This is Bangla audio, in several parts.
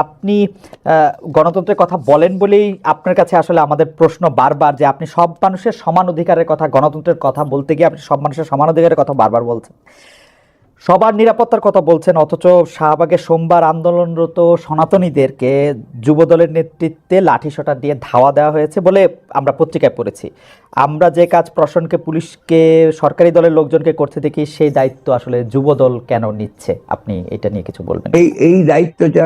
আপনি গণতন্ত্রের কথা বলেন বলেই আপনার কাছে আসলে আমাদের প্রশ্ন বারবার যে আপনি সব মানুষের সমান অধিকারের কথা, গণতন্ত্রের কথা বলতে গিয়ে আপনি সব মানুষের সমান অধিকারের কথা বারবার বলছেন, সবার নিরাপত্তার কথা বলছেন, অথচ শাহবাগে সোমবার আন্দোলনরত সনাতনীদেরকে যুবদলের নেতৃত্বে লাঠিসোঁটা দিয়ে ধাওয়া দেওয়া হয়েছে বলে আমরা পত্রিকায় পড়েছি। আমরা যে কাজ প্রশাসনকে, পুলিশকে, সরকারি দলের লোকজনকে করতে দেখি, সেই দায়িত্ব আসলে যুবদল কেন নিচ্ছে? আপনি এটা নিয়ে কিছু বলবেন? এই দায়িত্বটা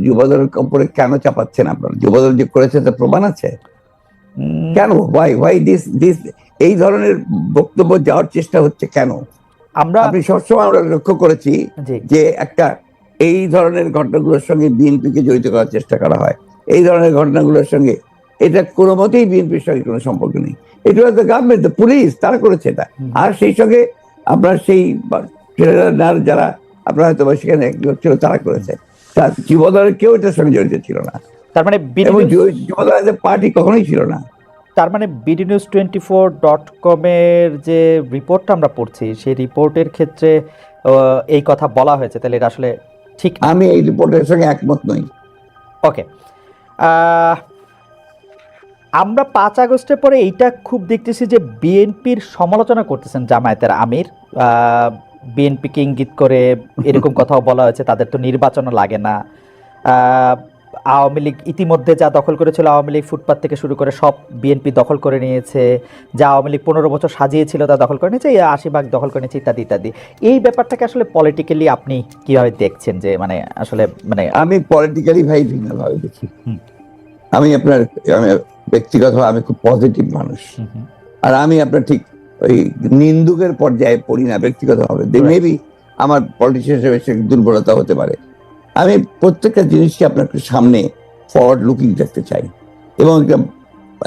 যুবদলের উপরে কেন চাপাচ্ছেন আপনারা? যুবদল যে করেছে তার প্রমাণ আছে? কেন ওয়াই দিস এই ধরনের বক্তব্য যাওয়ার চেষ্টা হচ্ছে কেন? আপনি সবসময় আমরা লক্ষ্য করেছি যে একটা এই ধরনের ঘটনাগুলোর সঙ্গে বিএনপিকে জড়িত করার চেষ্টা করা হয়। এই ধরনের ঘটনাগুলোর সঙ্গে এটা কোনো মতেই বিএনপির সঙ্গে কোনো সম্পর্ক নেই। এটা হয়তো গভর্নমেন্ট, পুলিশ, তারা করেছে এটা। আর সেই সঙ্গে আপনার সেই যারা আপনার হয়তো সেখানে ছিল তারা করেছে, যুবদলের কেউ এটার সঙ্গে জড়িত ছিল না। তার মানে যুবদলের পার্টি কখনোই ছিল না। তার মানে bdnews24.com এর যে রিপোর্টটা আমরা পড়ছি, সেই রিপোর্টের ক্ষেত্রে এই কথা বলা হয়েছে, তাহলে এটা আসলে ঠিক? আমি এই রিপোর্টের সঙ্গে একমত নই। ওকে, আমরা 5 আগস্টের পরে এইটা খুব দেখতেছি যে বিএনপির সমালোচনা করতেছেন জামায়াতের আমির। বিএনপিকে ইঙ্গিত করে এরকম কথাও বলা হয়েছে, তাদের তো নির্বাচনও লাগে না। আওয়ামী লীগ ইতিমধ্যে যা দখল করেছিল, আওয়ামী লীগ ফুটপাত থেকে শুরু করে সব বিএনপি দখল করে নিয়েছে। যা আওয়ামী লীগ 15 বছর সাজিয়েছিল তা দখল করে নিয়েছে, 80 ভাগ দখল করে নিয়েছে, ইত্যাদি ইত্যাদি। এই ব্যাপারটাকে আসলে পলিটিক্যালি আপনি কিভাবে দেখছেন? যে মানে আসলে মানে আমি পলিটিক্যালি ভাই ভিন্নভাবে দেখি। আমি ব্যক্তিগতভাবে আমি খুব পজিটিভ মানুষ, আর আমি আপনার ঠিক ওই নিন্দুকের পর্যায়ে পড়ি না ব্যক্তিগতভাবে। মেবি আমার পলিটিশিয়ান হিসেবে দুর্বলতা হতে পারে। আমি প্রত্যেকটা জিনিসকে আপনার সামনে ফরওয়ার্ড লুকিং দেখতে চাই এবং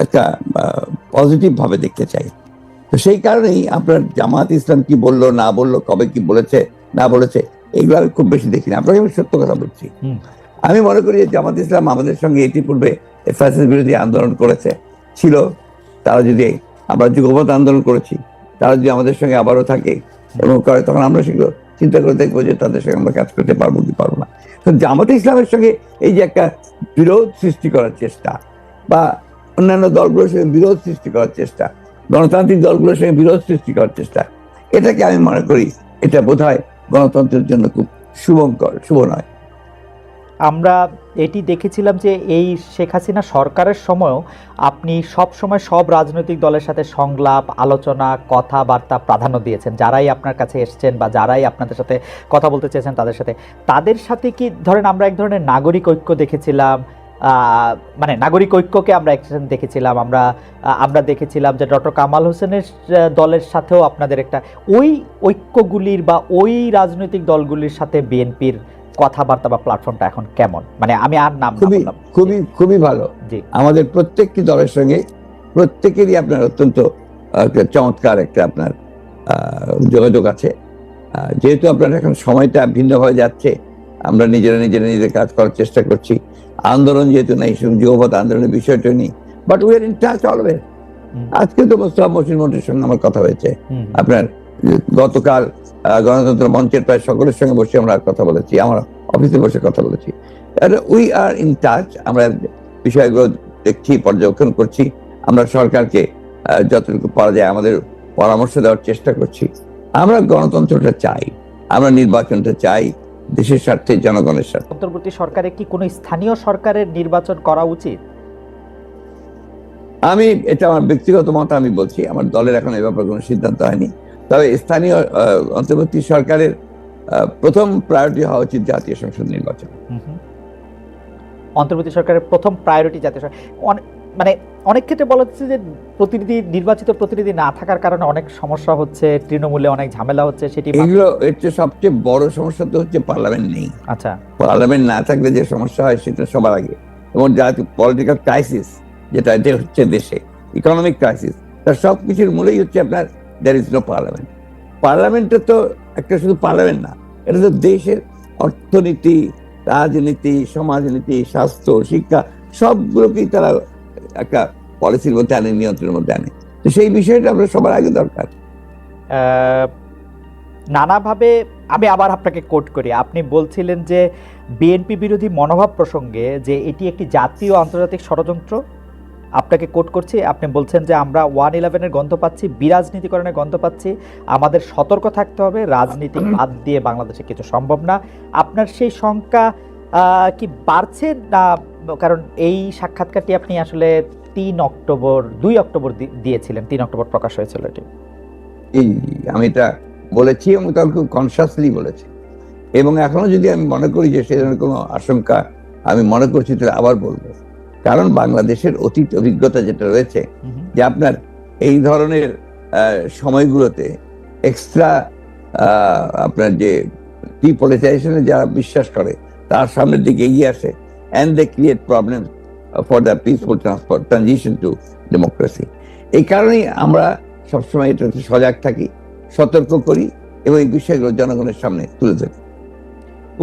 একটা পজিটিভ ভাবে দেখতে চাই। তো সেই কারণেই আপনার জামাত ইসলাম কি বললো না বললো, কবে কি বলেছে না বলেছে, এগুলো আমি খুব বেশি দেখি না। আপনাকে আমি সত্য কথা বলছি। আমি মনে করি যে জামাত ইসলাম আমাদের সঙ্গে ইতিপূর্বে ফ্যাসিস্ট বিরোধী আন্দোলন করেছে ছিল, তারা যদি আমরা যুগপৎ আন্দোলন করেছি, তারা যদি আমাদের সঙ্গে আবারও থাকে এবং করে, তখন আমরা সেগুলো চিন্তা করে দেখবো যে তাদের সঙ্গে আমরা কাজ করতে পারবো কি পারবো না। তো জামাত ইসলামের সঙ্গে এই যে একটা বিরোধ সৃষ্টি করার চেষ্টা, বা অন্যান্য দলগুলোর সঙ্গে বিরোধ সৃষ্টি করার চেষ্টা, গণতান্ত্রিক দলগুলোর সঙ্গে বিরোধ সৃষ্টি করার চেষ্টা, এটাকে আমি মনে করি এটা বোধহয় গণতন্ত্রের জন্য খুব শুভ নয়। আমরা এটি দেখেছিলাম যে এই শেখ হাসিনা সরকারের সময়ও আপনি সব সময় সব রাজনৈতিক দলের সাথে সংলাপ, আলোচনা, কথাবার্তা প্রাধান্য দিয়েছেন। যারাই আপনার কাছে এসছেন বা যারাই আপনাদের সাথে কথা বলতে চেয়েছেন তাদের সাথে কি ধরেন আমরা এক ধরনের নাগরিক ঐক্য দেখেছিলাম, মানে নাগরিক ঐক্যকে আমরা একসাথে দেখেছিলাম। আমরা দেখেছিলাম যে ডক্টর কামাল হোসেনের দলের সাথেও আপনাদের একটা ওই ঐক্যগুলির বা ওই রাজনৈতিক দলগুলির সাথে বিএনপির কথাবার্তা বা প্ল্যাটফর্মটা এখন কেমন? মানে আমি আর নাম খুবই ভালো। আমাদের প্রত্যেকটি দলের সঙ্গে প্রত্যেকেরই আপনার অত্যন্ত চমৎকার একটা আপনার যোগাযোগ আছে। যেহেতু আপনার এখন সময়টা ভিন্ন হয়ে যাচ্ছে, আমরা নিজেদের কাজ করার চেষ্টা করছি। আন্দোলন যেহেতু নাই, যুগপৎ আন্দোলনের বিষয়টা নেই, but we are in touch always. আজকে তো মোস্তফা মহসিন মন্ত্রীর সঙ্গে আমার কথা হয়েছে, আপনার গতকাল গণতন্ত্র মঞ্চের প্রায় সকলের সঙ্গে বসে আমরা কথা বলেছি, আমার অফিসে বসে কথা বলেছি। We are in touch. আমরা বিষয়গুলো দেখছি, পর্যবেক্ষণ করছি। আমরা সরকারকে যতটুকু পারা যায় আমাদের পরামর্শ দেওয়ার চেষ্টা করছি। আমরা গণতন্ত্রটা চাই, আমরা নির্বাচনটা চাই দেশের স্বার্থে, জনগণের স্বার্থে। অন্তর্বর্তী সরকারে কি কোনো স্থানীয় সরকারের নির্বাচন করা উচিত? আমি এটা আমার ব্যক্তিগত মত আমি বলছি, আমার দলের এখন এ ব্যাপারে কোনো সিদ্ধান্ত হয়নি। তবে স্থানীয় অন্তর্বর্তী সরকারের প্রথম প্রায়োরিটি হওয়া উচিত জাতীয় সংসদ নির্বাচন। অন্তর্বর্তী সরকারের প্রথম প্রায়োরিটি জাতীয় সংসদ। মানে অনেক ক্ষেত্রে বলা হচ্ছে যে নির্বাচিত প্রতিনিধি না থাকার কারণে অনেক সমস্যা হচ্ছে, তৃণমূলে অনেক ঝামেলা হচ্ছে। সেটি এগুলো এর সবচেয়ে বড় সমস্যা তো হচ্ছে পার্লামেন্ট নেই। আচ্ছা, পার্লামেন্ট না থাকলে যে সমস্যা হয় সেটা সবার আগে, এবং জাতীয় পলিটিক্যাল ক্রাইসিস যেটা হচ্ছে দেশে, ইকোনমিক ক্রাইসিস, তার সবকিছুর মূলেই হচ্ছে আপনার দেয়ার ইজ নো পার্লামেন্ট। পার্লামেন্টটা তো একটা শুধু পার্লামেন্ট না, এটা তো দেশের অর্থনীতি, রাজনীতি, সমাজনীতি, স্বাস্থ্য, শিক্ষা সবগুলোকেই তারা একটা পলিসির মধ্যে আনে, নিয়ন্ত্রণের মধ্যে আনে। তো সেই বিষয়টা আমরা সবার আগে দরকার। নানাভাবে আমি আবার আপনাকে কোট করি, আপনি বলছিলেন যে বিএনপি বিরোধী মনোভাব প্রসঙ্গে যে এটি একটি জাতীয় আন্তর্জাতিক ষড়যন্ত্র, আপনাকে কোট করছি, আপনি বলছেন যে আমরা 111-এর গন্ধ পাচ্ছি, বিরাজনীতিকরণের গন্ধ পাচ্ছি, আমাদের সতর্ক থাকতে হবে, রাজনীতি বাদ দিয়ে বাংলাদেশে কিছু সম্ভব না। আপনার সেই শঙ্কা কি বাড়ছে না? কারণ এই সাক্ষাৎকারটি আপনি আসলে 2 অক্টোবর দিয়েছিলেন, 3 অক্টোবর প্রকাশ হয়েছিল এটি। আমি এটা বলেছি এবং তখন খুব কনসিয়াসলি বলেছি, এবং এখনো যদি আমি মনে করি যে সে ধরনের কোনো আশঙ্কা আমি মনে করছি তাহলে আবার বলবো। কারণ বাংলাদেশের অতীত অভিজ্ঞতা যেটা রয়েছে যে আপনার এই ধরনের সময়গুলোতে এক্সট্রা আপনার যে ডিপলিটাইজেশনে যারা বিশ্বাস করে তার সামনের দিকে এগিয়ে আসে, and they create problems for the peaceful transition to democracy. এই কারণেই আমরা সবসময় এটাতে সজাগ থাকি, সতর্ক করি এবং এই বিষয়গুলো জনগণের সামনে তুলে ধরি।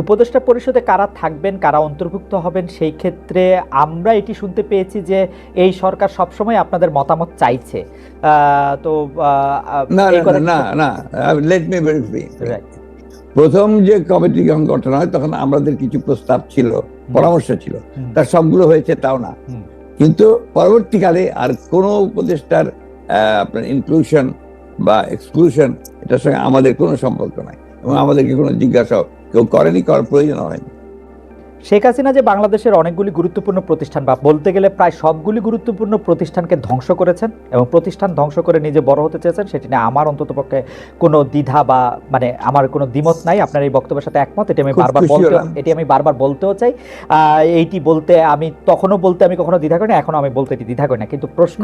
উপদেষ্টা পরিষদে কারা থাকবেন, কারা অন্তর্ভুক্ত হবেন, সেই ক্ষেত্রে আমরা এটি শুনতে পেয়েছি যে এই সরকার সবসময় আপনাদের মতামত চাইছে। তো না না না, লেট মি ভেরিফাই। প্রথম যে কমিটি গঠন হয় তখন আমাদের কিছু প্রস্তাব ছিল, পরামর্শ ছিল, তার সবগুলো হয়েছে তাও না, কিন্তু পরবর্তীকালে আর কোনো উপদেষ্টার আপনার ইনক্লুশন বা এক্সক্লুশন এটার সঙ্গে আমাদের কোনো সম্পর্ক নাই এবং আমাদেরকে কোনো জিজ্ঞাসা কেউ করেনি, করার প্রয়োজন হয়নি। শেখ হাসিনা যে বাংলাদেশের অনেকগুলি গুরুত্বপূর্ণ প্রতিষ্ঠান বা বলতে গেলে প্রায় সবগুলি গুরুত্বপূর্ণ প্রতিষ্ঠানকে ধ্বংস করেছেন এবং প্রতিষ্ঠান ধ্বংস করে নিজে বড় হতে চেয়েছেন, সেটি নিয়ে আমার অন্ততপক্ষে কোনো দ্বিধা বা মানে আমার কোনো দ্বিমত নাই। আপনার এই বক্তব্যের সাথে একমত, এটি আমি বারবার বলতেও চাই। এইটি বলতে আমি তখনও বলতে আমি কখনো দ্বিধা করি না, এখনো আমি বলতে এটি দ্বিধা করি না। কিন্তু প্রশ্ন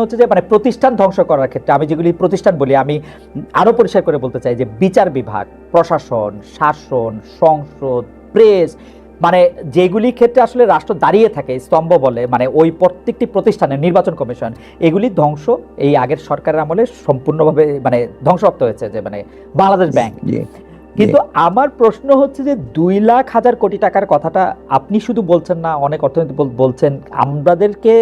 হচ্ছে যে মানে প্রতিষ্ঠান ধ্বংস করার ক্ষেত্রে আমি যেগুলি প্রতিষ্ঠান বলি, আমি আরো পরিষ্কার করে বলতে চাই যে বিচার বিভাগ, প্রশাসন, শাসন, সংসদ, প্রেস, মানে যেগুলি ক্ষেত্রে আসলে রাষ্ট্র দাঁড়িয়ে থাকে স্তম্ভ বলে, মানে ওই প্রত্যেকটি প্রতিষ্ঠানের নির্বাচন কমিশন, এগুলি ধ্বংস এই আগের সরকারের আমলে সম্পূর্ণভাবে মানে ধ্বংসপ্রাপ্ত হয়েছে, যে মানে বাংলাদেশ ব্যাংক। কিন্তু আমার প্রশ্ন হচ্ছে যে 2,00,000 কোটি টাকার কথাটা আপনি শুধু বলছেন না, অনেক অর্থনীতি বলছেন, আমাদেরকে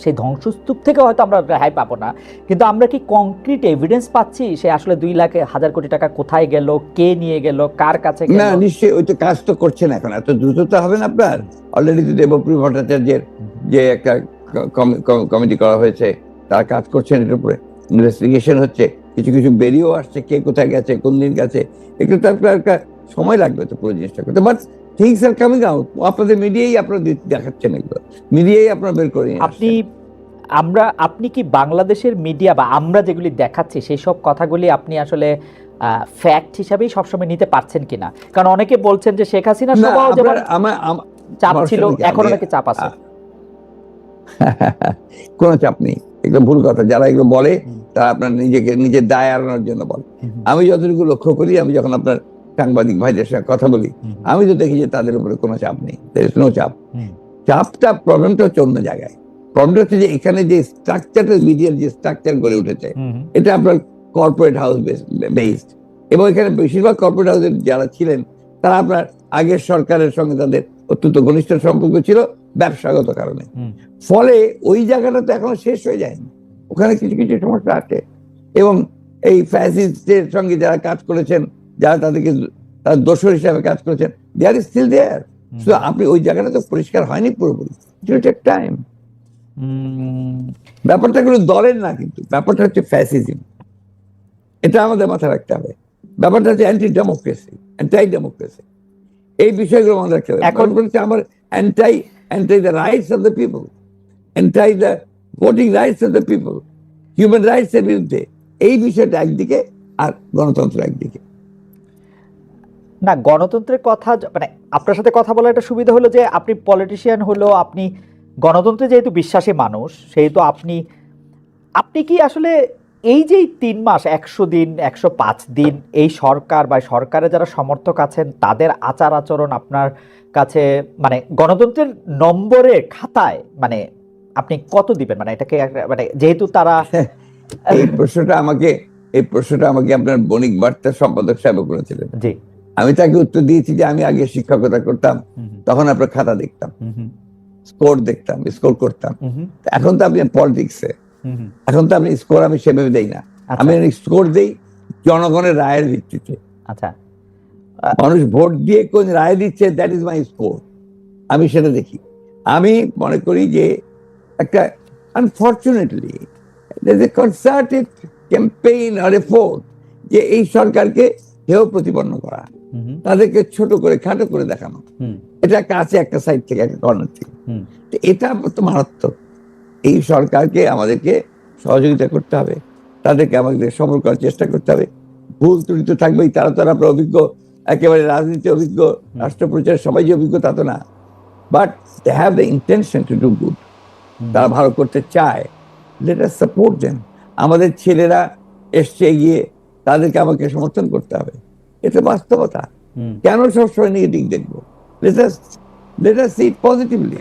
সেই ধ্বংসস্তূপ থেকে হয়তো আমরা রেহাই পাবো না, কিন্তু আমরা কি কংক্রিট এভিডেন্স পাচ্ছি সে আসলে 2,00,000 কোটি টাকা কোথায় গেল, কে নিয়ে গেল, কার কাছে গেল? না, নিশ্চয়ই ওই তো কাজ তো করছেন এখন, এত দ্রুত তো হবে না আপনার। অলরেডি তো দেবপ্রিয় ভট্টাচার্যের যে একটা কমিটি করা হয়েছে, তারা কাজ করছেন, এটার উপরে ইনভেস্টিগেশন হচ্ছে, কিছু কিছু বেরিয়েও আসছে কে কোথায় গেছে, কোন দিন গেছে, এগুলো তো একটা সময় লাগবে তো পুরো জিনিসটা করতে। But things are coming out, আপনাদের মিডিয়াই আপনারা দেখাচ্ছেন, এগুলো মিডিয়াই আপনারা বের করে আপনি কি বাংলাদেশের মিডিয়া বা আমরা যেগুলি দেখাচ্ছি সেই সব কথাগুলি আপনি আসলে ফ্যাক্ট হিসাবেই সবসময় নিতে পারছেন কিনা? কারণ অনেকে বলছেন যে শেখ হাসিনা সবাই যেমন চাপ ছিল, এখন নাকি চাপ আছে। কোনো চাপ নেই, এগুলো ভুল কথা। যারা এগুলো বলে তারা আপনার নিজের দায় এড়ানোর জন্য বলে। আমি যতটুকু লক্ষ্য করি, আমি যখন আপনার সাংবাদিক ভাইদের সঙ্গে কথা বলি, আমি তো দেখি যে তাদের উপরে কোনো চাপ নেই, নো চাপ। চাপটা, প্রবলেমটা হচ্ছে অন্য জায়গায়। প্রবলেমটা হচ্ছে যে এখানে যে স্ট্রাকচারটা, মিডিয়ার যে স্ট্রাকচার গড়ে উঠেছে, এটা আপনার কর্পোরেট হাউস বেসড, এবং এখানে বেশিরভাগ কর্পোরেট হাউসের যারা ছিলেন তারা আপনার আগের সরকারের সঙ্গে তাদের অত্যন্ত ঘনিষ্ঠ সম্পর্ক ছিল ব্যবসাগত কারণে। ফলে ওই জায়গাটা তো এখনো শেষ হয়ে যায়নি, ওখানে কিছু কিছু সমস্যা আছে। এবং এই ফ্যাসিস্টের সঙ্গে যারা কাজ করেছেন, যারা তাদেরকে তার দোষর হিসাবে কাজ করেছেন, দে আর স্টিল দেয়ার। শুধু আপনি ওই জায়গাটা তো পরিষ্কার হয়নি পুরোপুরি, ইট উইল টেক টাইম। ব্যাপারটা কোনো দলের না, কিন্তু ব্যাপারটা হচ্ছে ফ্যাসিজম, এটা আমাদের মাথায় রাখতে হবে। ব্যাপারটা হচ্ছে অ্যান্টি ডেমোক্রেসি, এই বিষয়গুলো আমাদের রাখতে হবে। এখন বলছে আমার anti the rights of the people, anti the voting rights of the people, human rights এর বিরুদ্ধে। এই বিষয়টা একদিকে, আর গণতন্ত্র একদিকে। না, গণতন্ত্রের কথা মানে আপনার সাথে কথা বলার একটা সুবিধা হলো যে আপনি পলিটিশিয়ান হলো, আপনি গণতন্ত্রে যেহেতু বিশ্বাসী মানুষ, সেহেতু আপনি কি আসলে এই যে 3 মাস, 100 দিন, 105 দিন এই সরকার বা সরকারের যারা সমর্থক আছেন তাদের আচার আচরণ আপনার কাছে মানে গণতন্ত্রের নম্বরের খাতায় মানে আপনি কত দিবেন? মানে এটাকে মানে যেহেতু তারা এই প্রশ্নটা আমাকে আপনার বণিক বার্তার সম্পাদক সাহেব করেছিলেন। জি, আমি তাকে উত্তর দিয়েছি যে আমি আগে শিক্ষকতা করতাম, তখন আপনার খাতা দেখতাম, স্কোর দেখতাম, স্কোর করতাম। এখন তো আপনি পলিটিক্সে, এখন তো আপনি স্কোর আমি সেভাবে দেই না, আমি স্কোর দেই জনগণের রায়ের ভিত্তিতে। আচ্ছা, মানুষ ভোট দিয়ে কোন রায় দিচ্ছে, দ্যাট ইজ মাই স্কোর। আমি সেটা দেখি। আমি মনে করি যে একটা আনফর্চুনেটলি কনসার্টেড ক্যাম্পেইন আর এফোর্ট যে এই সরকারকে হেয় প্রতিপন্ন করা, তাদেরকে ছোট করে খাটো করে দেখানো, এটা একটা আছে একটা সাইড থেকে, একটা কর্নার থেকে। তো এটা তো মারাত্মক। এই সরকারকে আমাদেরকে সহযোগিতা করতে হবে, তাদেরকে আমাদের সফল করার চেষ্টা করতে হবে। ভুল ত্রুটি তো থাকবেই, তারা তো আপনার অভিজ্ঞ, একেবারে রাজনীতি অভিজ্ঞ, রাষ্ট্রপ্রচার সবাই যে অভিজ্ঞ তা তো না, but they have the intention to do good. তারা ভালো করতে চায়, লেট আস সাপোর্ট দেম। আমাদের ছেলেরা এসছে এগিয়ে, তাদেরকে আমাকে সমর্থন করতে হবে, এটা বাস্তবতা। কেন সবসময় নেগেটিভ দেখবো? লেট আস সি ইট পজিটিভলি।